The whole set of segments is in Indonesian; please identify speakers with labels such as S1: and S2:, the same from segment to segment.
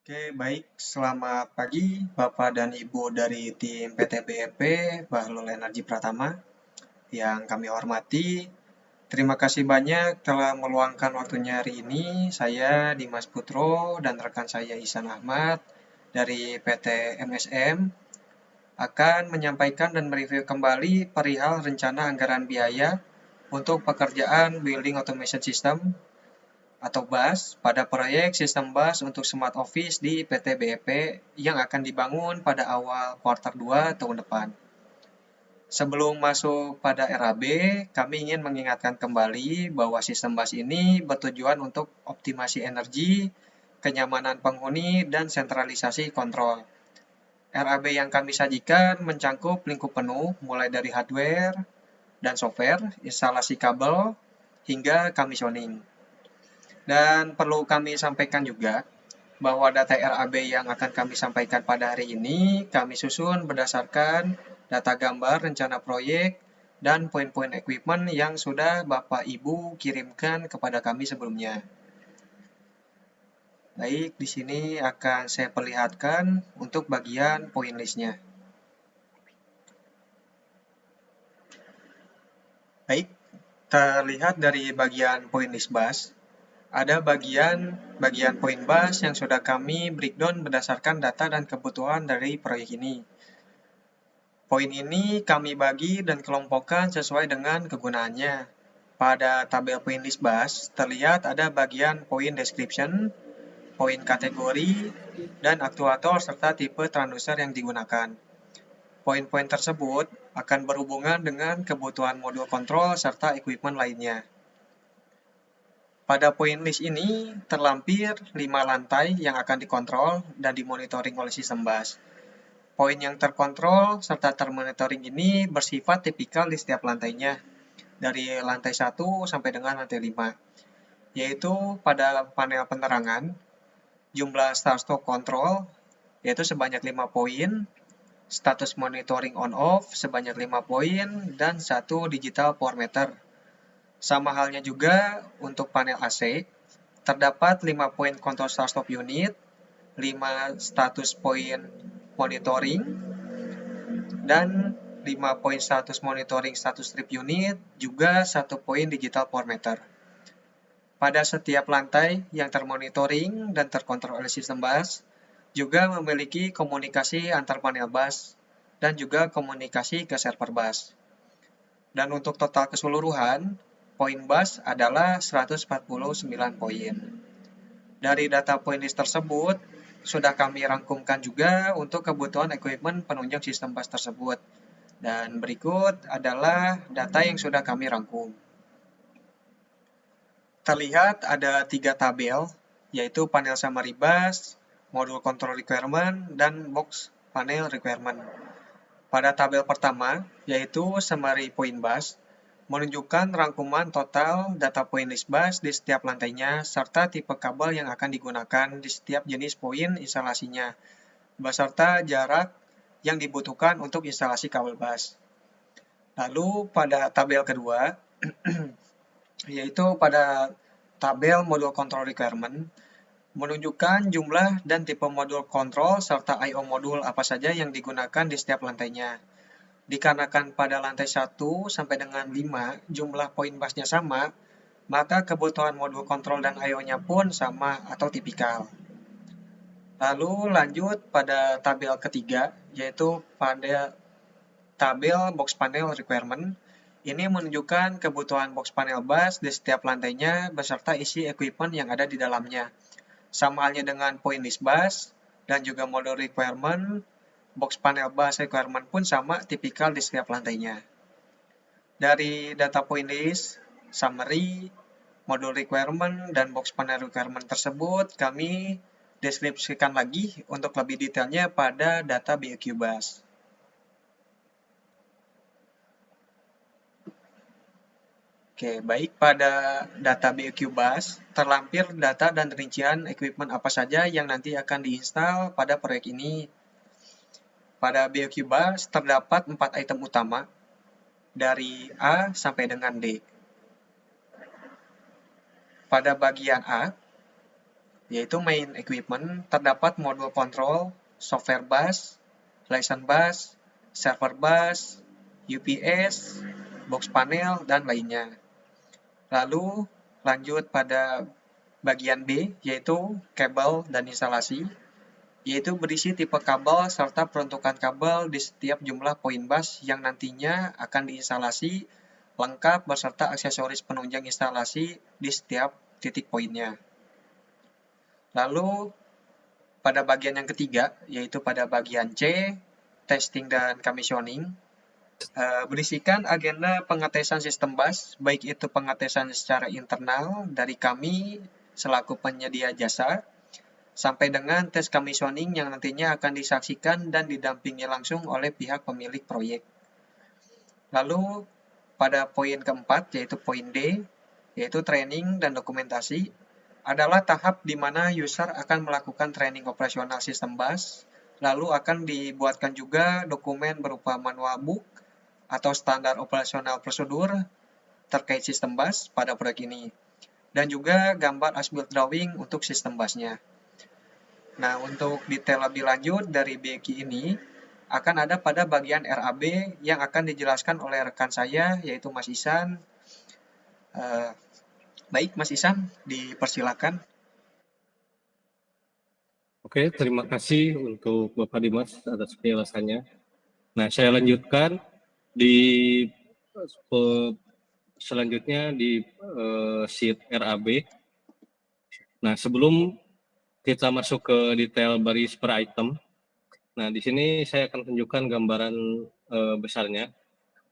S1: Oke, baik. Selamat pagi, Bapak dan Ibu dari tim PT BEP, Bahlul Energi Pratama, yang kami hormati. Terima kasih banyak telah meluangkan waktunya hari ini. Saya Dimas Putro dan rekan saya Ihsan Ahmad dari PT MSM akan menyampaikan dan mereview kembali perihal rencana anggaran biaya untuk pekerjaan Building Automation System atau BAS pada proyek sistem BAS untuk Smart Office di PT BEP yang akan dibangun pada awal kuartal 2 tahun depan. Sebelum masuk pada RAB, kami ingin mengingatkan kembali bahwa sistem BAS ini bertujuan untuk optimasi energi, kenyamanan penghuni, dan sentralisasi kontrol. RAB yang kami sajikan mencakup lingkup penuh mulai dari hardware dan software, instalasi kabel, hingga commissioning. Dan perlu kami sampaikan juga bahwa data RAB yang akan kami sampaikan pada hari ini kami susun berdasarkan data gambar rencana proyek dan poin-poin equipment yang sudah Bapak Ibu kirimkan kepada kami sebelumnya. Baik, di sini akan saya perlihatkan untuk bagian poin listnya. Baik, terlihat dari bagian poin list BAS, ada bagian poin BAS yang sudah kami breakdown berdasarkan data dan kebutuhan dari proyek ini. Poin ini kami bagi dan kelompokkan sesuai dengan kegunaannya. Pada tabel poin list BAS, terlihat ada bagian poin description, poin kategori, dan aktuator serta tipe transducer yang digunakan. Poin-poin tersebut akan berhubungan dengan kebutuhan modul kontrol serta equipment lainnya. Pada poin list ini terlampir 5 lantai yang akan dikontrol dan dimonitoring oleh sistem BAS. Poin yang terkontrol serta termonitoring ini bersifat tipikal di setiap lantainya, dari lantai 1 sampai dengan lantai 5, yaitu pada panel penerangan, jumlah start-stop control, yaitu sebanyak 5 poin, status monitoring on-off sebanyak 5 poin, dan 1 digital power meter. Sama halnya juga untuk panel AC, terdapat 5 poin control start-stop unit, 5 status poin monitoring, dan 5 poin status monitoring status trip unit, juga 1 poin digital power meter. Pada setiap lantai yang termonitoring dan terkontrol oleh sistem BAS, juga memiliki komunikasi antar panel BAS dan juga komunikasi ke server BAS. Dan untuk total keseluruhan, poin BAS adalah 149 poin. Dari data poin list tersebut, sudah kami rangkumkan juga untuk kebutuhan equipment penunjang sistem BAS tersebut. Dan berikut adalah data yang sudah kami rangkum. Terlihat ada 3 tabel, yaitu panel summary BAS, modul control requirement, dan box panel requirement. Pada tabel pertama, yaitu summary point BAS, menunjukkan rangkuman total data poin list BAS di setiap lantainya, serta tipe kabel yang akan digunakan di setiap jenis poin instalasinya, beserta jarak yang dibutuhkan untuk instalasi kabel BAS. Lalu pada tabel kedua, yaitu pada tabel modul control requirement, menunjukkan jumlah dan tipe modul kontrol serta I/O modul apa saja yang digunakan di setiap lantainya. Dikarenakan pada lantai 1 sampai dengan 5 jumlah poin BAS-nya sama, maka kebutuhan modul kontrol dan I/O-nya pun sama atau tipikal. Lalu lanjut pada tabel ketiga, yaitu pada tabel box panel requirement. Ini menunjukkan kebutuhan box panel BAS di setiap lantainya beserta isi equipment yang ada di dalamnya. Sama halnya dengan poin list BAS dan juga modul requirement, box panel BAS requirement pun sama tipikal di setiap lantainya. Dari data point list, summary, modul requirement, dan box panel requirement tersebut kami deskripsikan lagi untuk lebih detailnya pada data BOQ BAS. Oke, baik, pada data BOQ BAS terlampir data dan rincian equipment apa saja yang nanti akan diinstal pada proyek ini. Pada BOQ BAS terdapat 4 item utama dari A sampai dengan D. Pada bagian A, yaitu main equipment terdapat modul kontrol, software bus, license bus, server bus, UPS, box panel, dan lainnya. Lalu lanjut pada bagian B, yaitu kabel dan instalasi, yaitu berisi tipe kabel serta peruntukan kabel di setiap jumlah poin bus yang nantinya akan diinstalasi lengkap beserta aksesoris penunjang instalasi di setiap titik poinnya. Lalu pada bagian yang ketiga, yaitu pada bagian C, testing dan commissioning, berisikan agenda pengetesan sistem bus, baik itu pengetesan secara internal dari kami selaku penyedia jasa, sampai dengan tes commissioning yang nantinya akan disaksikan dan didampingi langsung oleh pihak pemilik proyek. Lalu pada poin keempat, yaitu poin D, yaitu training dan dokumentasi, adalah tahap di mana user akan melakukan training operasional sistem bus, lalu akan dibuatkan juga dokumen berupa manual book atau standar operasional prosedur terkait sistem bus pada proyek ini, dan juga gambar as-built drawing untuk sistem busnya. Nah, untuk detail lebih lanjut dari BQ ini, akan ada pada bagian RAB yang akan dijelaskan oleh rekan saya, yaitu Mas Isan. Baik, Mas Isan, dipersilakan.
S2: Oke, terima kasih untuk Bapak Dimas atas penjelasannya. Nah, saya lanjutkan di selanjutnya di sheet RAB. Nah, sebelum kita masuk ke detail baris per item, nah di sini saya akan tunjukkan gambaran besarnya.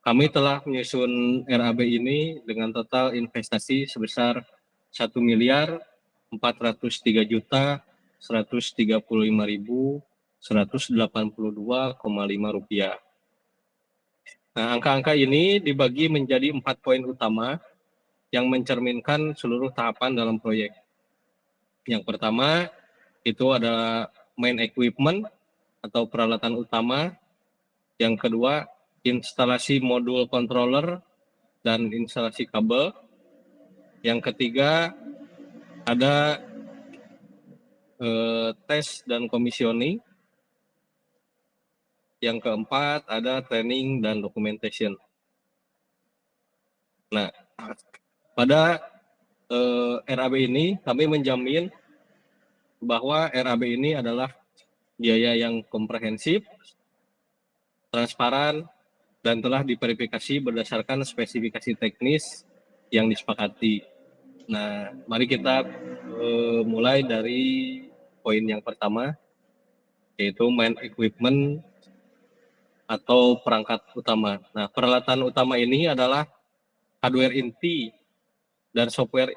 S2: Kami telah menyusun RAB ini dengan total investasi sebesar 1.435.185.182,5 rupiah. Nah, angka-angka ini dibagi menjadi 4 poin utama yang mencerminkan seluruh tahapan dalam proyek. Yang pertama itu adalah main equipment atau peralatan utama. Yang kedua, instalasi modul controller dan instalasi kabel. Yang ketiga, ada tes dan commissioning. Yang keempat, ada training dan documentation. Nah, pada RAB ini kami menjamin bahwa RAB ini adalah biaya yang komprehensif, transparan, dan telah diverifikasi berdasarkan spesifikasi teknis yang disepakati. Nah, mari kita mulai dari poin yang pertama, yaitu main equipment atau perangkat utama. Nah, peralatan utama ini adalah hardware inti dan software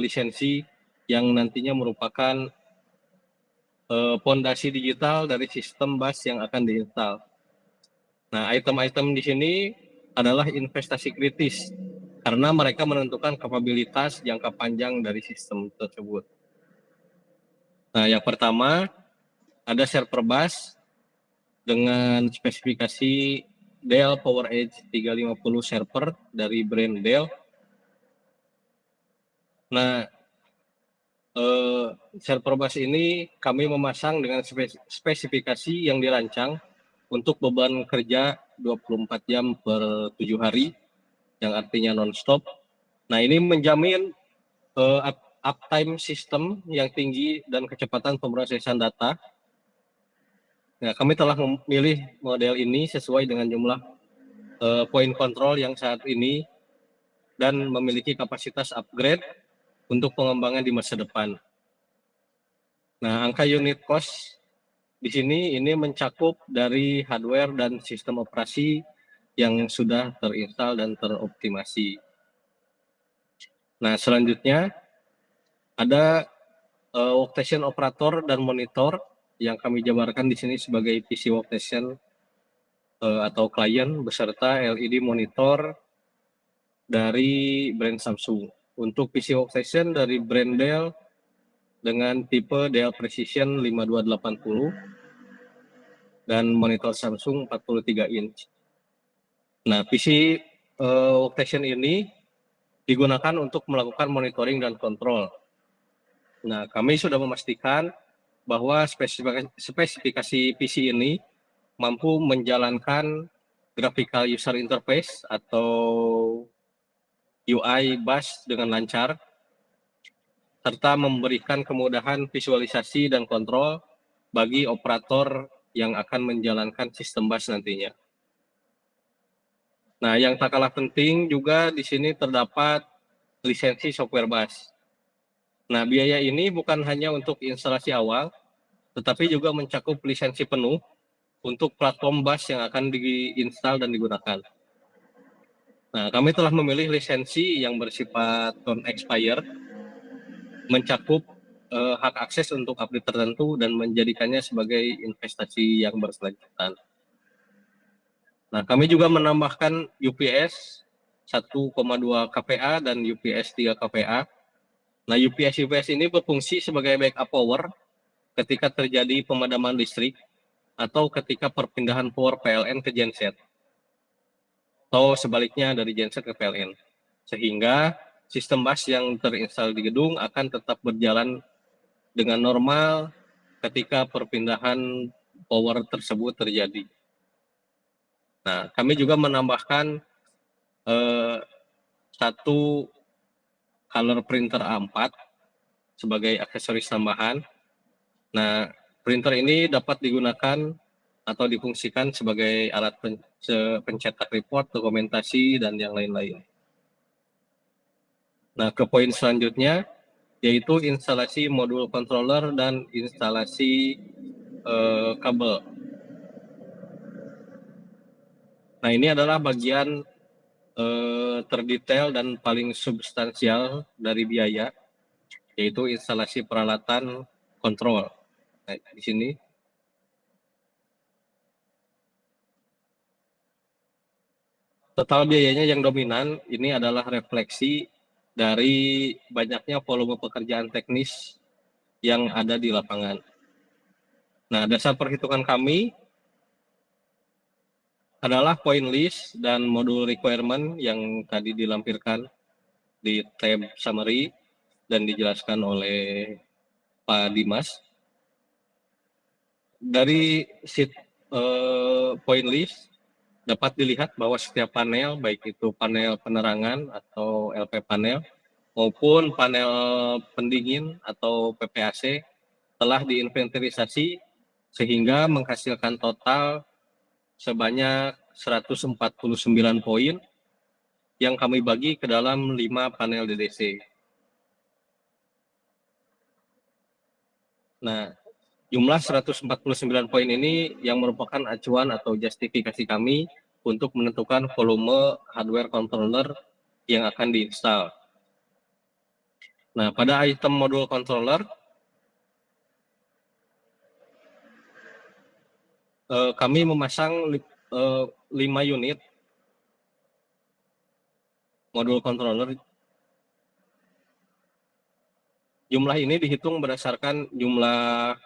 S2: lisensi yang nantinya merupakan pondasi digital dari sistem bus yang akan diinstal. Nah, item-item di sini adalah investasi kritis karena mereka menentukan kapabilitas jangka panjang dari sistem tersebut. Nah, yang pertama ada server bus dengan spesifikasi Dell PowerEdge 350 server dari brand Dell. Nah, server bus ini kami memasang dengan spesifikasi yang dirancang untuk beban kerja 24 jam per 7 hari, yang artinya non-stop. Nah, ini menjamin uptime sistem yang tinggi dan kecepatan pemrosesan data. Nah, kami telah memilih model ini sesuai dengan jumlah poin kontrol yang saat ini dan memiliki kapasitas upgrade untuk pengembangan di masa depan. Nah, angka unit cost di sini ini mencakup dari hardware dan sistem operasi yang sudah terinstall dan teroptimasi. Nah, selanjutnya ada workstation operator dan monitor yang kami jabarkan di sini sebagai PC workstation atau klien beserta LED monitor dari brand Samsung. Untuk PC workstation dari brand Dell dengan tipe Dell Precision 5280 dan monitor Samsung 43 inch. Nah, PC workstation ini digunakan untuk melakukan monitoring dan kontrol. Nah, kami sudah memastikan bahwa spesifikasi PC ini mampu menjalankan graphical user interface atau UI bus dengan lancar, serta memberikan kemudahan visualisasi dan kontrol bagi operator yang akan menjalankan sistem bus nantinya. Nah, yang tak kalah penting juga di sini terdapat lisensi software bus. Nah, biaya ini bukan hanya untuk instalasi awal, tetapi juga mencakup lisensi penuh untuk platform bus yang akan diinstal dan digunakan. Nah, kami telah memilih lisensi yang bersifat non-expired, mencakup hak akses untuk update tertentu dan menjadikannya sebagai investasi yang berkelanjutan. Nah, kami juga menambahkan UPS 1,2 kPa dan UPS 3 kPa. Nah, UPS ini berfungsi sebagai backup power ketika terjadi pemadaman listrik atau ketika perpindahan power PLN ke genset, atau sebaliknya dari genset ke PLN. Sehingga sistem bus yang terinstal di gedung akan tetap berjalan dengan normal ketika perpindahan power tersebut terjadi. Nah, kami juga menambahkan satu color printer A4 sebagai aksesoris tambahan. Nah, printer ini dapat digunakan atau difungsikan sebagai alat pencetak report, dokumentasi, dan yang lain-lain. Nah, ke poin selanjutnya, yaitu instalasi modul controller dan instalasi kabel. Nah, ini adalah bagian terdetail dan paling substansial dari biaya, yaitu instalasi peralatan kontrol. Nah, di sini total biayanya yang dominan ini adalah refleksi dari banyaknya volume pekerjaan teknis yang ada di lapangan. Nah, dasar perhitungan kami adalah point list dan modul requirement yang tadi dilampirkan di tab summary dan dijelaskan oleh Pak Dimas. Dari sheet point list dapat dilihat bahwa setiap panel, baik itu panel penerangan atau LP panel maupun panel pendingin atau PPAC telah diinventarisasi sehingga menghasilkan total sebanyak 149 poin yang kami bagi ke dalam 5 panel DDC. Nah, jumlah 149 poin ini yang merupakan acuan atau justifikasi kami untuk menentukan volume hardware controller yang akan diinstal. Nah, pada item modul controller, kami memasang 5 unit modul controller. Jumlah ini dihitung berdasarkan jumlah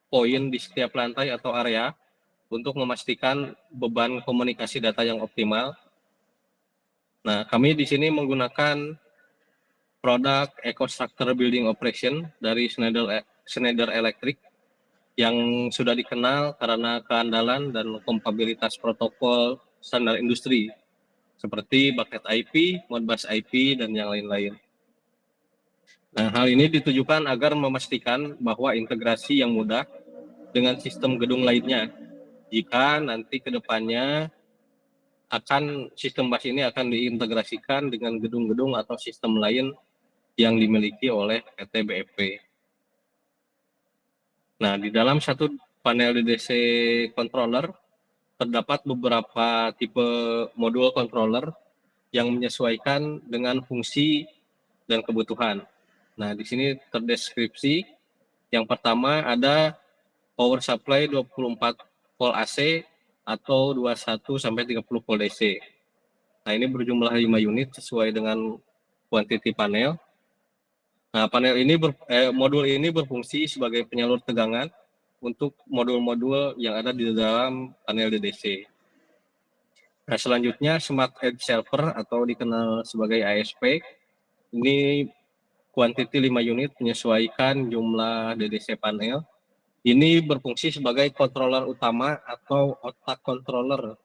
S2: poin di setiap lantai atau area untuk memastikan beban komunikasi data yang optimal. Nah, kami di sini menggunakan produk EcoStructure Building Operation dari Schneider Electric yang sudah dikenal karena keandalan dan kompatibilitas protokol standar industri seperti bucket IP, Modbus IP, dan yang lain-lain. Nah, hal ini ditujukan agar memastikan bahwa integrasi yang mudah dengan sistem gedung lainnya. Jika nanti ke depannya sistem bus ini akan diintegrasikan dengan gedung-gedung atau sistem lain yang dimiliki oleh PT BFP. Nah, di dalam satu panel DDC controller terdapat beberapa tipe modul controller yang menyesuaikan dengan fungsi dan kebutuhan. Nah, di sini terdeskripsi. Yang pertama ada power supply 24 volt AC atau 21 sampai 30 volt DC. Nah, ini berjumlah 5 unit sesuai dengan quantity panel. Nah, modul ini berfungsi sebagai penyalur tegangan untuk modul-modul yang ada di dalam panel DDC. Nah, selanjutnya Smart Edge Server atau dikenal sebagai ASP. Ini kuantiti 5 unit menyesuaikan jumlah DDC panel. Ini berfungsi sebagai controller utama atau otak controller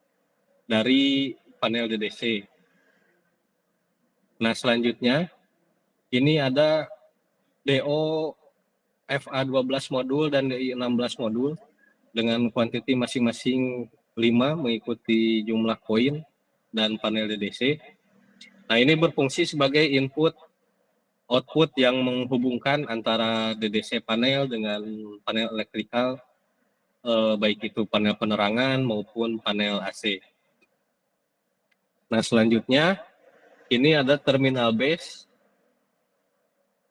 S2: dari panel DDC. Nah, selanjutnya ini ada DO FA12 modul dan DI16 modul dengan kuantiti masing-masing 5 mengikuti jumlah koin dan panel DDC. Nah, ini berfungsi sebagai input output yang menghubungkan antara DDC panel dengan panel elektrikal, baik itu panel penerangan maupun panel AC. Nah, selanjutnya ini ada terminal base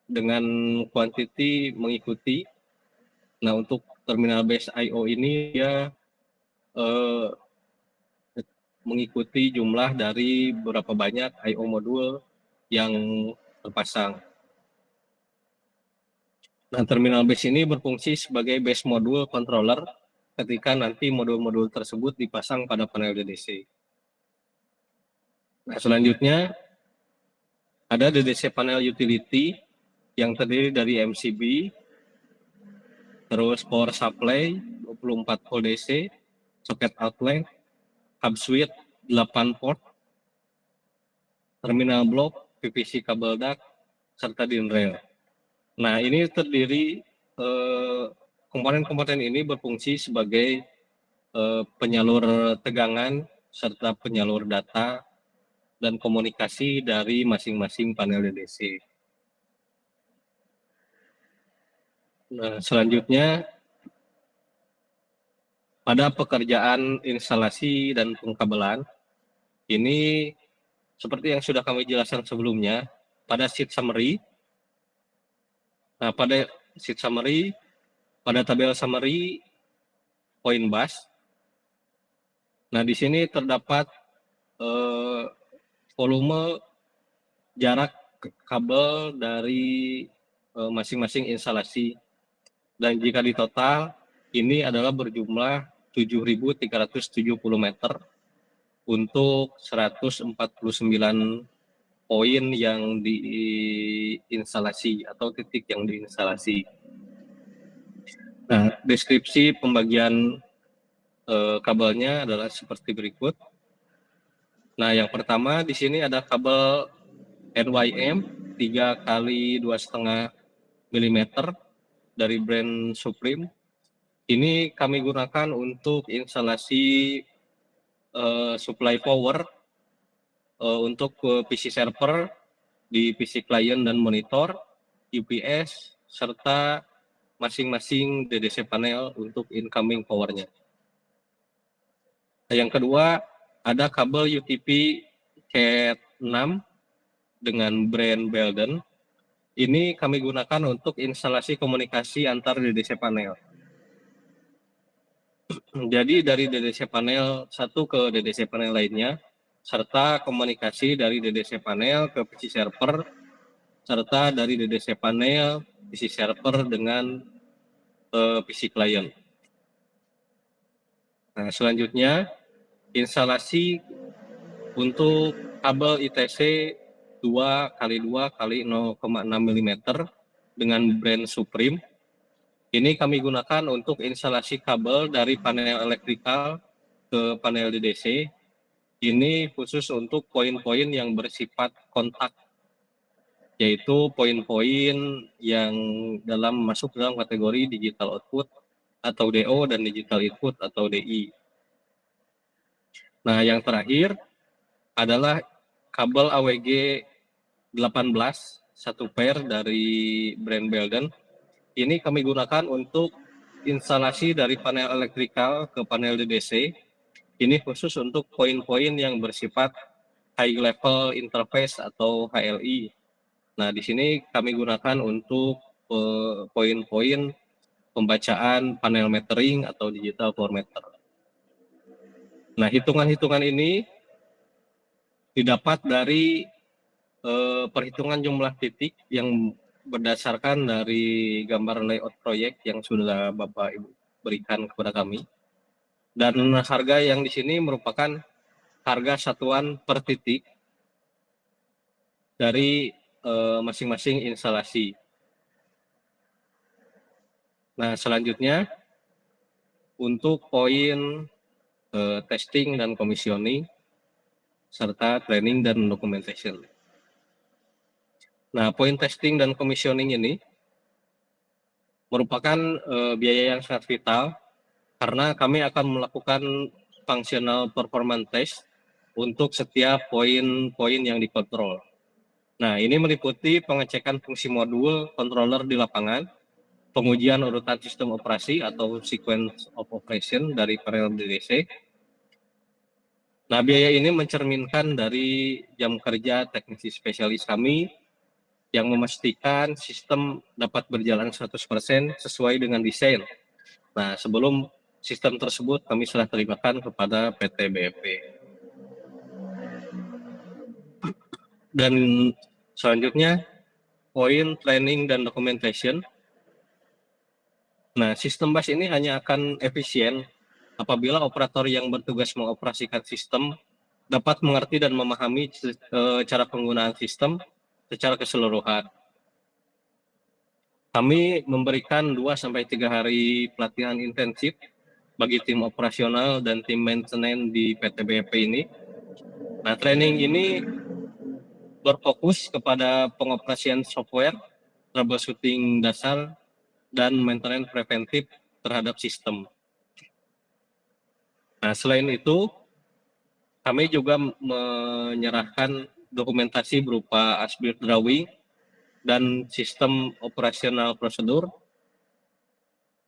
S2: dengan kuantiti mengikuti. Nah, untuk terminal base I/O ini dia mengikuti jumlah dari berapa banyak I/O modul yang terpasang. Nah, terminal base ini berfungsi sebagai base modul controller ketika nanti modul-modul tersebut dipasang pada panel DDC. Nah, selanjutnya ada DDC panel utility yang terdiri dari MCB, terus power supply 24 volt DC, socket outlet, hub switch 8 port, terminal block, PVC kabel duct, serta DIN rail. Nah, ini terdiri komponen-komponen ini berfungsi sebagai penyalur tegangan serta penyalur data dan komunikasi dari masing-masing panel DDC. Nah, selanjutnya pada pekerjaan instalasi dan pengkabelan, ini seperti yang sudah kami jelaskan sebelumnya, pada sheet summary. Nah, pada sheet summary, pada tabel summary poin bus. Nah, di sini terdapat volume jarak kabel dari masing-masing instalasi. Dan jika ditotal, ini adalah berjumlah 7.370 meter untuk 149 poin yang diinstalasi atau titik yang diinstalasi. Nah, deskripsi pembagian kabelnya adalah seperti berikut. Nah, yang pertama di sini ada kabel NYM 3 kali 2,5 mm dari brand Supreme. Ini kami gunakan untuk instalasi supply power untuk PC server di PC client dan monitor, UPS, serta masing-masing DDC panel untuk incoming powernya. Yang kedua, ada kabel UTP Cat 6 dengan brand Belden. Ini kami gunakan untuk instalasi komunikasi antar DDC panel. Jadi dari DDC panel satu ke DDC panel lainnya, serta komunikasi dari DDC panel ke PC server, serta dari DDC panel PC server dengan PC client. Nah, selanjutnya instalasi untuk kabel ITC 2 kali 2 kali 0,6 mm dengan brand Supreme. Ini kami gunakan untuk instalasi kabel dari panel elektrikal ke panel DDC. Ini khusus untuk poin-poin yang bersifat kontak, yaitu poin-poin yang masuk dalam kategori digital output atau DO dan digital input atau DI. Nah, yang terakhir adalah kabel AWG 18 satu pair dari brand Belden. Ini kami gunakan untuk instalasi dari panel elektrikal ke panel DDC. Ini khusus untuk poin-poin yang bersifat high level interface atau HLI. Nah, di sini kami gunakan untuk poin-poin pembacaan panel metering atau digital power meter. Nah, hitungan-hitungan ini didapat dari perhitungan jumlah titik yang berdasarkan dari gambar layout proyek yang sudah Bapak Ibu berikan kepada kami. Dan harga yang di sini merupakan harga satuan per titik dari masing-masing instalasi. Nah, selanjutnya untuk poin testing dan commissioning serta training dan documentation. Nah, poin testing dan commissioning ini merupakan biaya yang sangat vital karena kami akan melakukan functional performance test untuk setiap poin-poin yang dikontrol. Nah, ini meliputi pengecekan fungsi modul controller di lapangan, pengujian urutan sistem operasi atau sequence of operation dari panel DDC. Nah, biaya ini mencerminkan dari jam kerja teknisi spesialis kami yang memastikan sistem dapat berjalan 100% sesuai dengan desain. Nah, sebelum sistem tersebut kami serah terimakan kepada PT BEP. Dan selanjutnya, poin training dan documentation. Nah, sistem BAS ini hanya akan efisien apabila operator yang bertugas mengoperasikan sistem dapat mengerti dan memahami cara penggunaan sistem secara keseluruhan. Kami memberikan 2-3 hari pelatihan intensif bagi tim operasional dan tim maintenance di PT BEP ini. Nah, training ini berfokus kepada pengoperasian software, troubleshooting dasar, dan maintenance preventif terhadap sistem. Nah, selain itu, kami juga menyerahkan dokumentasi berupa as-built drawing dan sistem operasional prosedur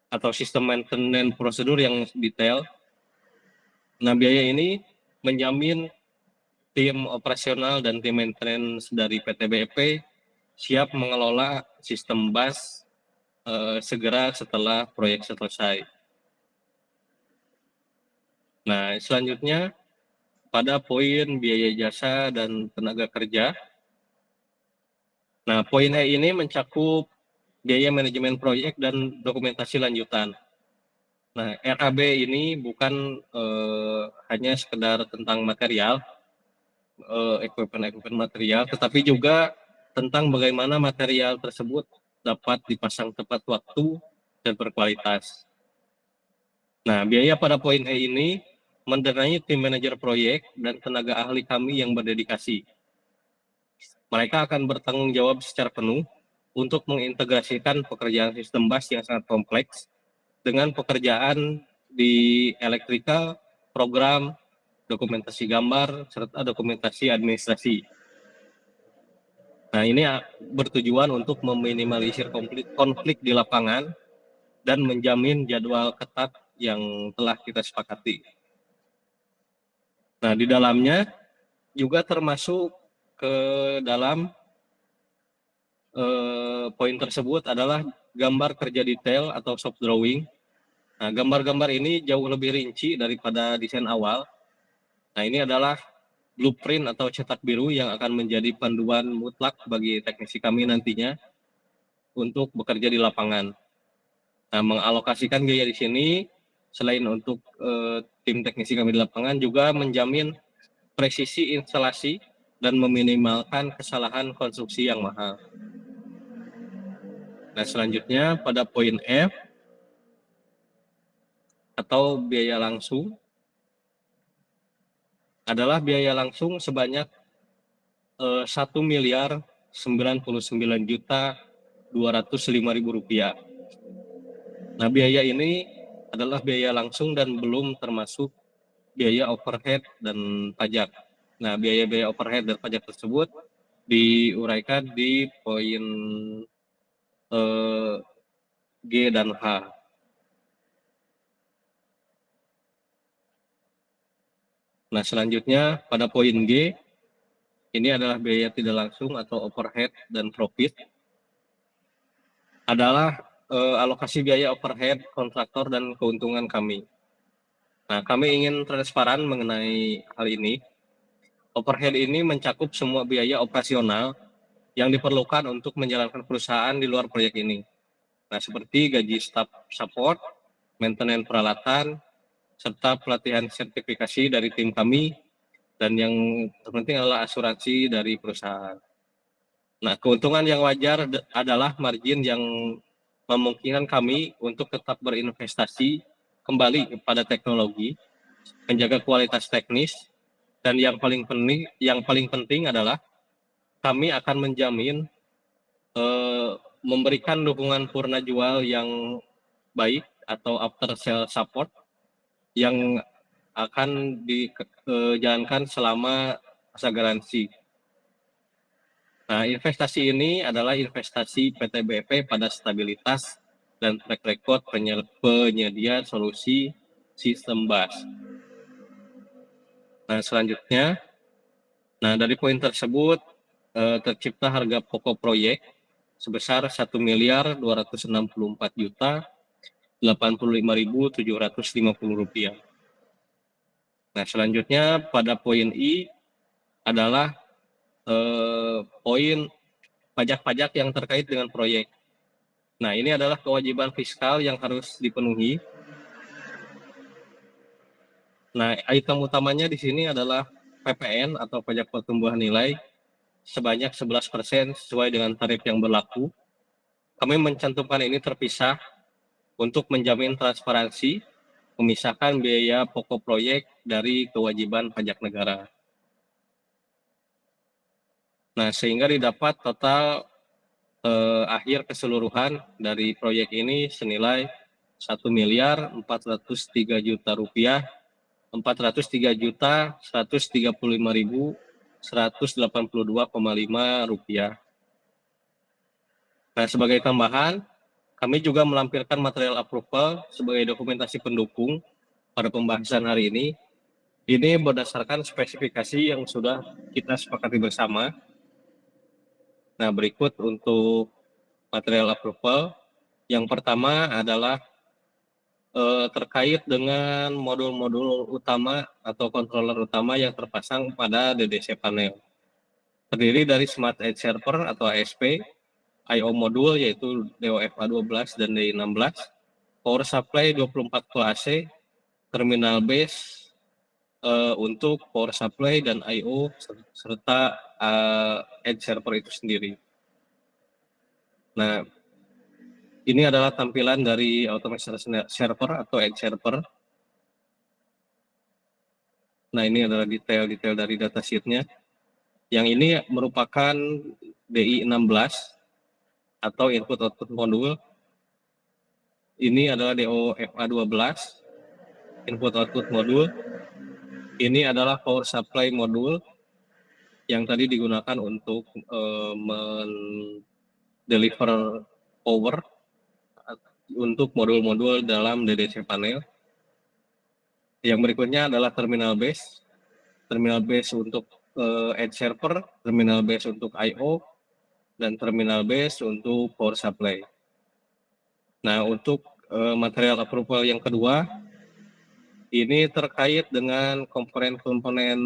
S2: atau sistem maintenance prosedur yang detail. Nah, biaya ini menjamin tim operasional dan tim maintenance dari PT BEP siap mengelola sistem BAS segera setelah proyek selesai. Nah, selanjutnya pada poin biaya jasa dan tenaga kerja. Nah, poin E ini mencakup biaya manajemen proyek dan dokumentasi lanjutan. Nah, RAB ini bukan hanya sekedar tentang material, equipment material, tetapi juga tentang bagaimana material tersebut dapat dipasang tepat waktu dan berkualitas. Nah, biaya pada poin E ini mendanai tim manajer proyek dan tenaga ahli kami yang berdedikasi. Mereka akan bertanggung jawab secara penuh untuk mengintegrasikan pekerjaan sistem BAS yang sangat kompleks dengan pekerjaan di elektrikal, program, dokumentasi gambar, serta dokumentasi administrasi. Nah, ini bertujuan untuk meminimalisir konflik di lapangan dan menjamin jadwal ketat yang telah kita sepakati. Nah, di dalamnya juga termasuk ke dalam poin tersebut adalah gambar kerja detail atau soft drawing. Nah, gambar-gambar ini jauh lebih rinci daripada desain awal. Nah, ini adalah blueprint atau cetak biru yang akan menjadi panduan mutlak bagi teknisi kami nantinya untuk bekerja di lapangan. Nah, mengalokasikan biaya di sini selain untuk tim teknisi kami di lapangan juga menjamin presisi instalasi dan meminimalkan kesalahan konstruksi yang mahal. Nah, selanjutnya pada poin F atau biaya langsung adalah biaya langsung sebanyak 1.099.205.000 rupiah. Nah, biaya ini adalah biaya langsung dan belum termasuk biaya overhead dan pajak. Nah, biaya-biaya overhead dan pajak tersebut diuraikan di poin G dan H. Nah, selanjutnya pada poin G, ini adalah biaya tidak langsung atau overhead dan profit. Adalah alokasi biaya overhead, kontraktor, dan keuntungan kami. Nah, kami ingin transparan mengenai hal ini. Overhead ini mencakup semua biaya operasional yang diperlukan untuk menjalankan perusahaan di luar proyek ini. Nah, seperti gaji staf support, maintenance peralatan, serta pelatihan sertifikasi dari tim kami, dan yang terpenting adalah asuransi dari perusahaan. Nah, keuntungan yang wajar adalah margin yang memungkinkan kami untuk tetap berinvestasi kembali kepada teknologi, menjaga kualitas teknis, dan yang paling penting adalah kami akan menjamin memberikan dukungan purna jual yang baik atau after sale support yang akan dijalankan selama masa garansi. Nah, investasi ini adalah investasi PT BP pada stabilitas dan track record penyedia solusi sistem BAS. Nah, selanjutnya, dari poin tersebut tercipta harga pokok proyek sebesar Rp1.264.085.750. Nah, selanjutnya pada poin I adalah poin pajak-pajak yang terkait dengan proyek. Nah, ini adalah kewajiban fiskal yang harus dipenuhi. Nah, item utamanya di sini adalah PPN atau pajak pertumbuhan nilai sebanyak 11% sesuai dengan tarif yang berlaku. Kami mencantumkan ini terpisah untuk menjamin transparansi, memisahkan biaya pokok proyek dari kewajiban pajak negara. Nah, sehingga didapat total akhir keseluruhan dari proyek ini senilai Rp1.403.000.000 435.182,5 Nah, sebagai tambahan, kami juga melampirkan material approval sebagai dokumentasi pendukung pada pembahasan hari ini. Ini berdasarkan spesifikasi yang sudah kita sepakati bersama. Nah, berikut untuk material approval. Yang pertama adalah terkait dengan modul-modul utama atau controller utama yang terpasang pada DDC panel. Terdiri dari Smart Edge Server atau ASP, I/O modul yaitu DOFA12 dan DI16, power supply 24 volt AC, terminal base untuk power supply dan I/O serta edge server itu sendiri. Nah, ini adalah tampilan dari automation server atau edge server. Nah, ini adalah detail-detail dari datasheetnya. Yang ini merupakan DI16 atau input output modul. Ini adalah DOFA12 input output modul. Ini adalah power supply modul yang tadi digunakan untuk deliver power untuk modul-modul dalam DDC panel. Yang berikutnya adalah terminal base untuk edge server, terminal base untuk I/O, dan terminal base untuk power supply. Nah, untuk material approval yang kedua, ini terkait dengan komponen-komponen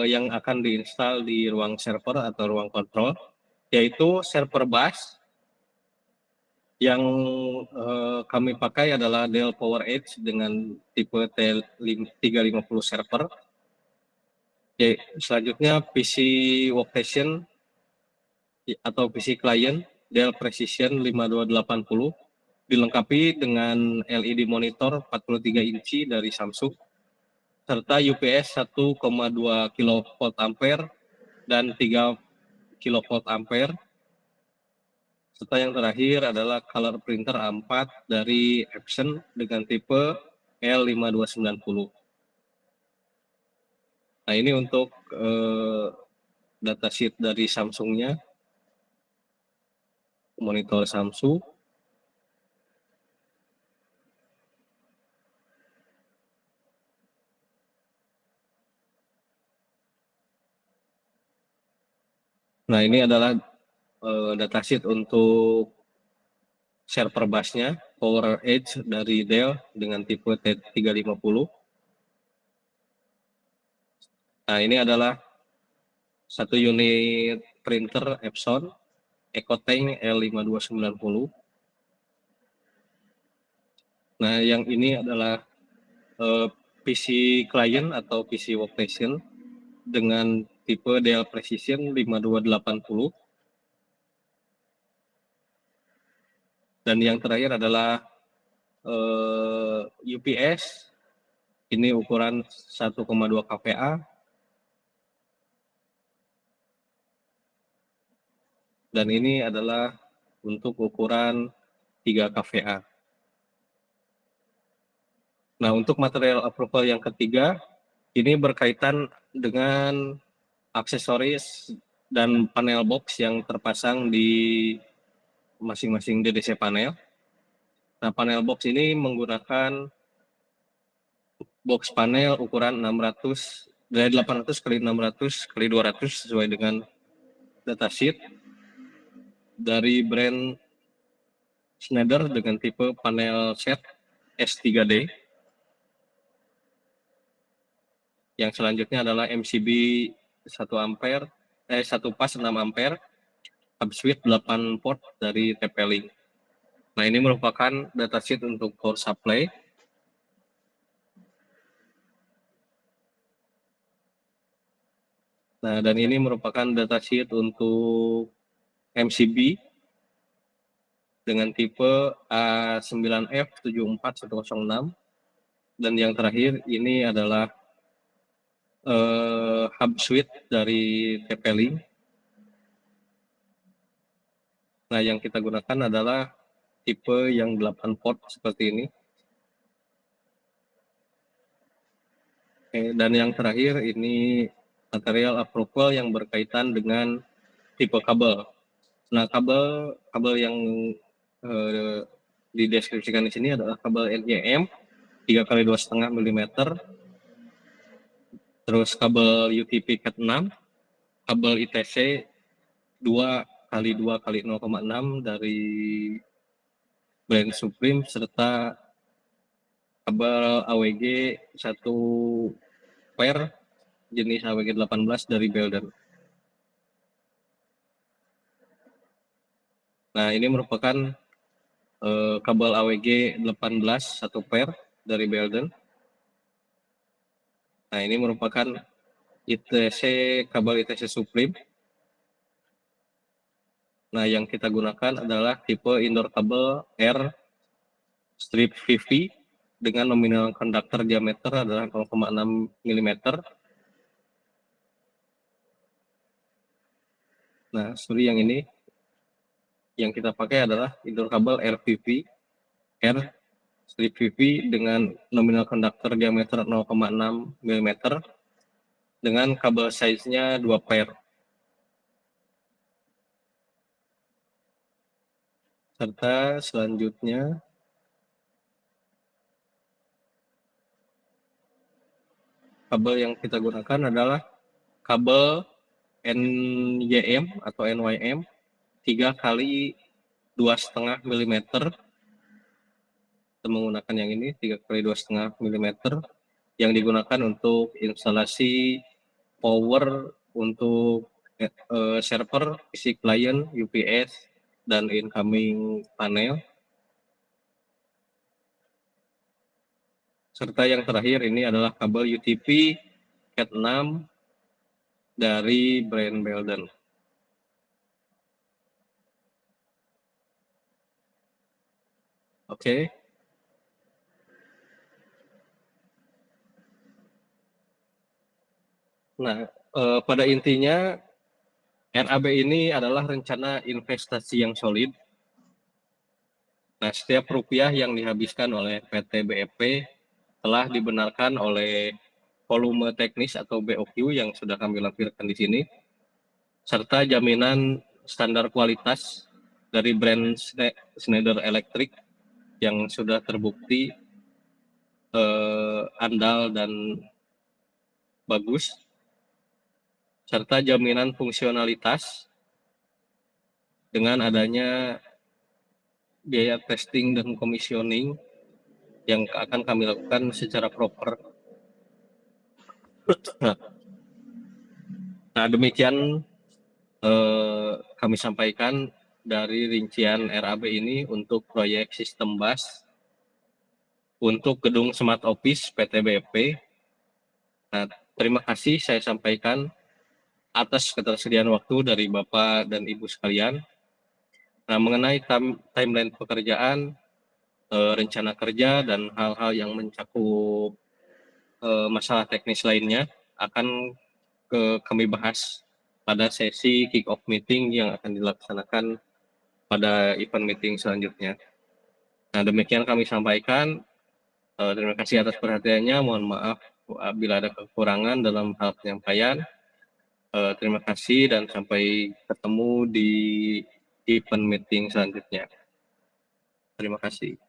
S2: yang akan diinstal di ruang server atau ruang kontrol, yaitu server bus yang kami pakai adalah Dell PowerEdge dengan tipe T350 server. Selanjutnya PC workstation atau PC client Dell Precision 5280 dilengkapi dengan LED monitor 43 inci dari Samsung serta UPS 1,2 kV ampere dan 3 kV ampere. Serta yang terakhir adalah color printer A4 dari Epson dengan tipe L5290. Nah, ini untuk datasheet dari Samsungnya, monitor Samsung. Nah, ini adalah datasheet untuk server busnya PowerEdge dari Dell dengan tipe T350. Nah, ini adalah satu unit printer Epson EcoTank L5290. Nah, yang ini adalah PC client atau PC workstation dengan tipe DL Precision 5280. Dan yang terakhir adalah UPS, ini ukuran 1,2 kVA. Dan ini adalah untuk ukuran 3 kVA. Nah, untuk material approval yang ketiga, ini berkaitan dengan aksesoris dan panel box yang terpasang di masing-masing DDC panel. Nah, panel box ini menggunakan box panel ukuran 600 dari 800 kali 600 kali 200 sesuai dengan datasheet dari brand Schneider dengan tipe panel set S3D. Yang selanjutnya adalah MCB 1 ampere 1 pas 6 ampere hub switch 8 port dari TP-Link. Nah, ini merupakan datasheet untuk power supply. Nah, dan ini merupakan datasheet untuk MCB dengan tipe A9F74106. Dan yang terakhir ini adalah hub switch dari TP-Link. Nah, yang kita gunakan adalah tipe yang 8 port seperti ini. Oke, dan yang terakhir ini material approval yang berkaitan dengan tipe kabel. Nah, kabel yang dideskripsikan di sini adalah kabel NYM 3 kali 2,5 mm, terus kabel UTP Cat 6, kabel ITC 2 kali 2 kali 0,6 dari brand Supreme, serta kabel AWG 1 pair jenis AWG 18 dari Belden. Nah, ini merupakan kabel AWG 18 1 pair dari Belden. Nah, ini merupakan ITC, kabel ITC Supreme. Nah, yang kita gunakan adalah tipe indoor kabel R strip VV dengan nominal konduktor diameter adalah 0,6 mm. Nah, seperti yang ini, yang kita pakai adalah indoor kabel RVV, R strip VV dengan nominal konduktor diameter 0,6 mm dengan kabel size-nya 2 pair. Serta selanjutnya kabel yang kita gunakan adalah kabel NYM atau NYM 3 kali 2,5 mm. Kita menggunakan yang ini 3 kali 2,5 mm yang digunakan untuk instalasi power untuk server, PC client, UPS, dan incoming panel. Serta yang terakhir ini adalah kabel UTP Cat 6 dari brand Belden. Oke. Nah, pada intinya RAB ini adalah rencana investasi yang solid. Nah, setiap rupiah yang dihabiskan oleh PT BEP telah dibenarkan oleh volume teknis atau BOQ yang sudah kami lampirkan di sini, serta jaminan standar kualitas dari brand Schneider Electric yang sudah terbukti andal dan bagus, serta jaminan fungsionalitas dengan adanya biaya testing dan commissioning yang akan kami lakukan secara proper. Nah, demikian kami sampaikan dari rincian RAB ini untuk proyek sistem bus untuk gedung Smart Office PT BEP. Nah, terima kasih saya sampaikan. atas ketersediaan waktu dari Bapak dan Ibu sekalian. Nah, mengenai timeline pekerjaan, rencana kerja, dan hal-hal yang mencakup masalah teknis lainnya akan kami bahas pada sesi kick-off meeting yang akan dilaksanakan pada event meeting selanjutnya. Nah, demikian kami sampaikan. Terima kasih atas perhatiannya. Mohon maaf bila ada kekurangan dalam hal penyampaian. Terima kasih dan sampai ketemu di event meeting selanjutnya. Terima kasih.